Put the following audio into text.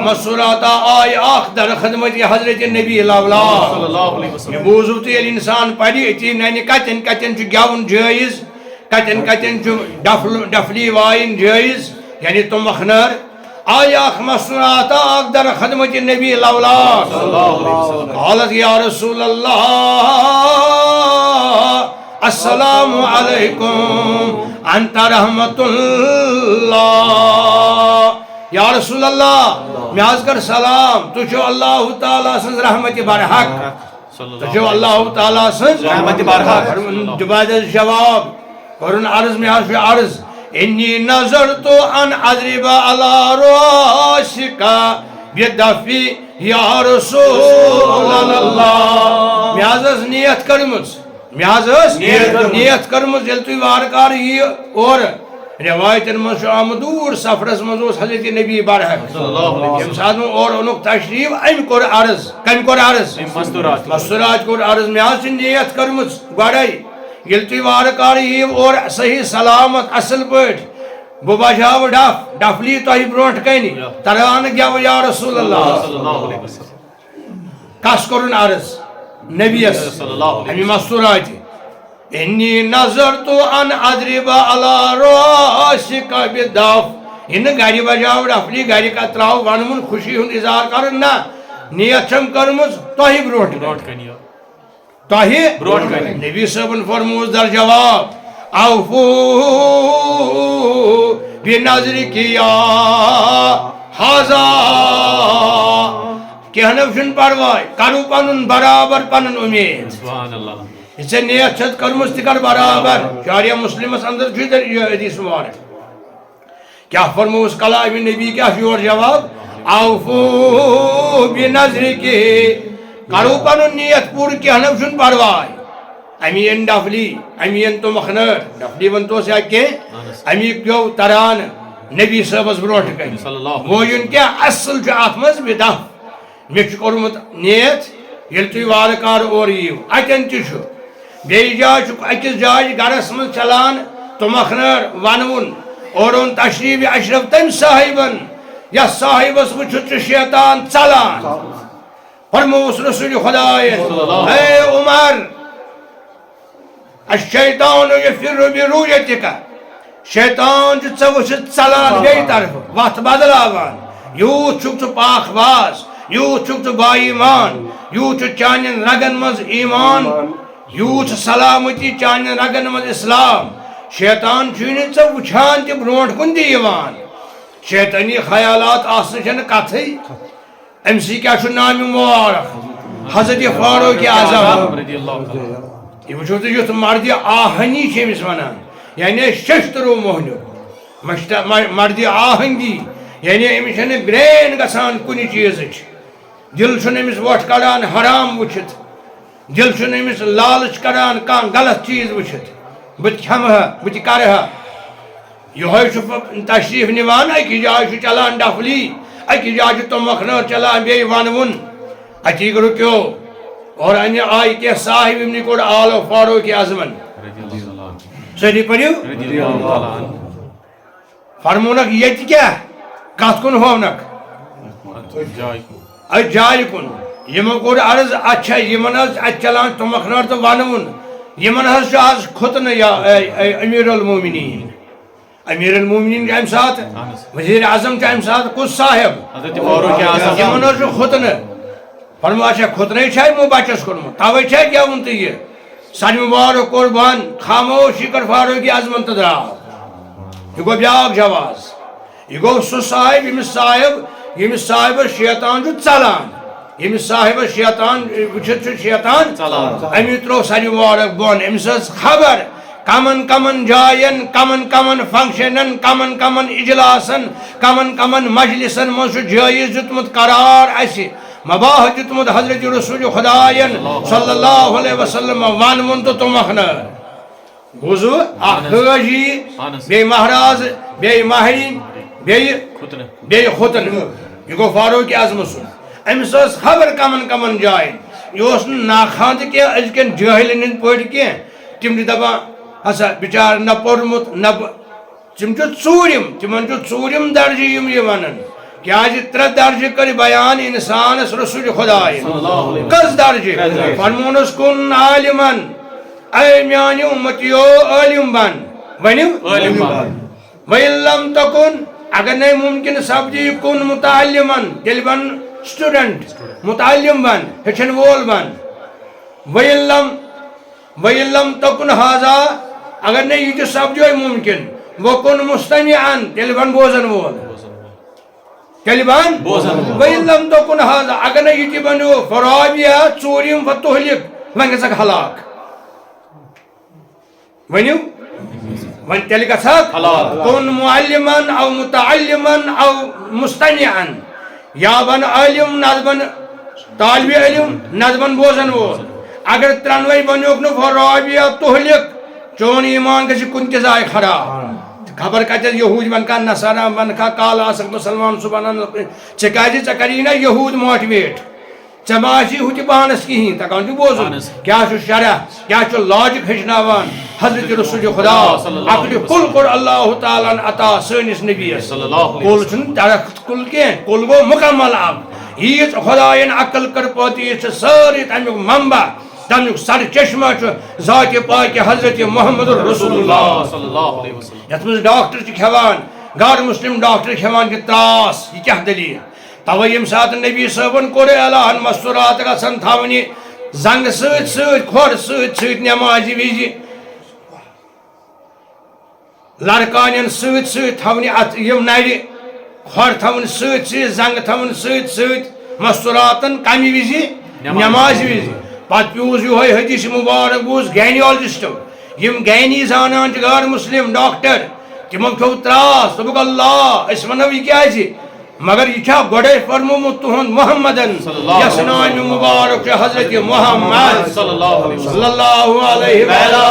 مسوراتا آئی آخ در خدمت حضرت نبی اللہ بوزو تو یل انسان پڑی اتی نینی کتن کتن چو گیون جائز کتن کتن چو ڈفلی وائن جائز یعنی تو مخنر آئی آخ مسوراتا آخ در خدمت نبی اللہ قالت یا رسول اللہ السلام علیکم انت رحمت اللہ یا رسول اللہ میاز کر سلام تجھو اللہ تعالیٰ سنز رحمت برحق تجھو اللہ تعالیٰ سنز رحمت برحق جباد جواب قرن عرض میاز فی عرض انی نظرت ان اضرب علی راسکا بدفی یا رسول اللہ میاز نیت کرمز میاز نیت کرمز یل توی وارکار یہ اور روایت منش آمدور سفرس منزوس حضرت نبی برحق یم ساتھ اور انک تشریف ام کور عرض کم کور عرض مستورات کور عرض میاز نیت کرمز گوڑائی یل توی وارکار یہ اور صحیح سلامت اصل پٹ بو بجاو ڈفلی تو ہی برونٹ کہنی تران گیا یا رسول اللہ کس کرن عرض نبی ہمی مستورات انی نظرت ان اضرب علی راسکا بدف ان گاری بجاو ڈفلی گاری کا تراو ونمون خوشی ہند اظہار کرن نا نیت چھم کرمز تو ہی برونٹ کنی تاہی نبی صاحب فرموز در جواب اوفو بنظر کیا حاضا کہنو شن پروائی کرو پنن برابر پنن امید اسے نیت چھت کرمز تکر برابر شاریہ مسلم اندر چھتر یہ حدیث مبارک کیا فرموز کلام نبی کیا شور جواب اوفو بنظر کی کرو پنن نیت پور کہنو شن پروائی امین ڈفلی امین تو مخنر ڈفلی ون تو سیا کہ امی کیو تران نبی صاحب برونٹ کن وہ یون کیا اصل جو آتمز بدف مچ کرمت نیت یل توی وارکار اور یو اتن تشو بیئی جائے چک اکس جائے گرس من چلان تو مخنر ونون اور ان تشریف اشرف تم صاحبن یا صاحب اس وچھ شیطان چلان فرموس رسول خدایت اے عمر الشیطان یفر برؤیتک شیطان جو ژٕ ژلان بیٚیہِ طرفہٕ وتھ بدلاوان یوٗت چھُکھ ژٕ پاک باز یوٗت چھُکھ ژٕ با ایمان یوٗت چھُ چانٮ۪ن رگن منٛز ایمان یوٗت چھُ سلامتی چانٮ۪ن رگن منٛز اسلام شیطان چھُے نہٕ ژےٚ وٕچھان تہِ برونٛٹھ کُن تہِ یِوان شیطٲنی خیالات آسنہٕ چھنہٕ کتھٕے أمسٕے کیٛاہ چھُ نامہِ مبارک حضرت فاروق اعظم یہ وچھو تو یُتھ مرد آہنی چھِ أمِس ونان یعنی ششترو موہنیو مرد آہنگی یعنی أمِس چھنہٕ برین گژھان کُنہِ چیٖزٕچ دل چھُنہٕ أمِس وۄٹھ کڑان حرام وٕچھِتھ دل چھُنہٕ أمِس لالچ کڑان کانٛہہ غلط چیٖز وٕچھِتھ بہٕ تہِ کھٮ۪مہٕ ہا بہٕ تہِ کرٕ ہا یِہوٚے چھُ تشریٖف نِوان أکِس جایہِ چھُ چلان ڈفلی أکِس جایہِ چھُ تُمبکھنٲر چلان بیٚیہِ ونوُن اتی رُکیو اور انہِ آیہِ کینٛہہ صاحب یِمنٕے کوٚر آلو فاروق اعظمن سٲری پٔرِو فرمونکھ ییٚتہِ کیٛاہ کتھ کُن ہوونکھ أتھۍ جایہِ کُن یِمو کوٚر عرض اچھا یِمن حظ اتہِ چلان تُمبکھنٲر تہٕ ونوُن یِمن حظ چھُ آز کھُتنہٕ یا امیر المومنین امیر المومنین چھُ امہِ ساتہٕ وزیر اعظم چھُ امہِ ساتہٕ کُس صاحب یِمن حظ چھُ کھُتنہٕ فرمو اچھا کھُتنے چھا یِمو بچس کوٚرمُت توے چھا گیوُن تہٕ یہِ سانہِ مبارک کوٚر بنٛد خاموش یہِ کٔر فاروق اعظمن تہٕ درٛاو یہِ گوٚو بیٛاکھ جواز یہِ گوٚو سُہ صاحب ییٚمِس صاحبس شیطان چھُ ژلان ییٚمِس صاحبس شیطان وٕچھِتھ چھُ شیطان أمی ترٛوو سانہِ مبارک بۄن أمِس ٲس خبر کمن کمن جاین کمن کمن فنکشنن کمن کمن اجلاسن کمن کمن مجلسن منٛز چھُ جٲیز دیُتمُت قرار اَسہِ مباح دیُتمُت حضرت رسول خدایَن صلی اللہ علیہ وسلم ونوُن تہٕ تُمبکھنٲر بوٗزوٕ اکھ حٲجی بیٚیہِ مہراز بیٚیہِ مہرِنۍ بیٚیہِ خُتنہٕ یہِ گوٚو فاروق اعظمہٕ سُنٛد أمِس ٲس خبر کمن کمن جاین یہِ اوس نہٕ ناخاندٕ کینٛہہ أزکٮ۪ن جٲہلن ہٕنٛدۍ پٲٹھۍ کینٛہہ تِم چھِ دپان ہسا بِچار نہ پوٚرمُت نہ تِم چھِ ژوٗرِم تِمن چھُ ژوٗرِم درجہٕ یِم یہِ ونان کیا ترے درجہ کر بیان انسانس رسول خدا کس درجہ فرمونس کن عالمن اے میانی امتیو عالم بن ونیو وَإِن لَمْ تَكُنْ اگر نہیں ممکن سبجی کن متعلمن تیل بن سٹوڈنٹ متعلم بن ہچن وول بن وَإِن لَمْ تَكُنْ هَذَا اگر نہیں یہ سبجی ممکن وَكُنْ مُسْتَمِعًا تیل بن بوزن وول کلبان وَإِن لَمْ تَكُنْ هَذَا اگر نہیں یہ بنو فرابیا چوریم فتحلک ونگے سک حلاک ونیو ون تیل گژھکھ کن معلمن او متعلمن او مستمعن یا بن عالم نہ بن طالب علم نہ بن بوزن وول اگر ترنوے بنوک نو فرابیا تہلک چون ایمان گژھِ کن تہِ جایہِ خراب خبر کتس یہود بن کا نصارا بن کا کال آسک مسلمان صبح ژے کیازِ ژے کری نا یہود موٹیویٹ ژے ما آسی ہُہ تہِ پانس کہین تکان چھُ بوزُن کیا چھُ شرح کیا چھُ لاجک ہیٚچھناوان حضرت رسول خدا عقل کل کوٚر اللہ تعالیٰ عطا سٲنِس نبیس کل چھُنہٕ درخت کل کینٛہہ کل گوٚو مکمل اکھ ییٖژ خۄدایَن عقل کٔر پٲدٕ یہِ چھِ سٲرٕے تمیُک منبع تمیُک سر چشمہ چھُ ذاتِ پاکہِ حضرت محمد رسول اللہ یتھ منٛز ڈاکٹر چھِ کھٮ۪وان غٲر مسلم ڈاکٹر کھٮ۪وان کہِ تراس یہِ کیٛاہ دٔلیٖل توے ییٚمہِ ساتہٕ نبی صٲبن کوٚر اعلان مستورات گژھن تھاونہِ زنگہٕ سۭتۍ سۭتۍ کھۄر سۭتۍ سۭتۍ نٮ۪مازِ وِزِ لڑکانٮ۪ن سۭتۍ سۭتۍ تھاونہِ اتھ یِم نرِ کھۄر تھاوٕنۍ سۭتۍ سۭتۍ زنگہٕ تھاوٕنۍ سۭتۍ سۭتۍ مستوراتن کمہِ وِزِ نٮ۪مازِ وِزِ پتہٕ پیوٗس یِہوے حدیث مبارک بوٗز گینیالجسٹو یم گینی زانان چھِ غٲر مسلم ڈاکٹر تمو کھیوٚو تراس دوٚپُکھ اللہ أسۍ ونو یہِ کیازِ مگر یہ چھا گۄڈے فرمومُت تُہُنٛد محمدن یس نامہِ مبارک چھُ حضرت محمد صلی اللہ علیہ وآلہ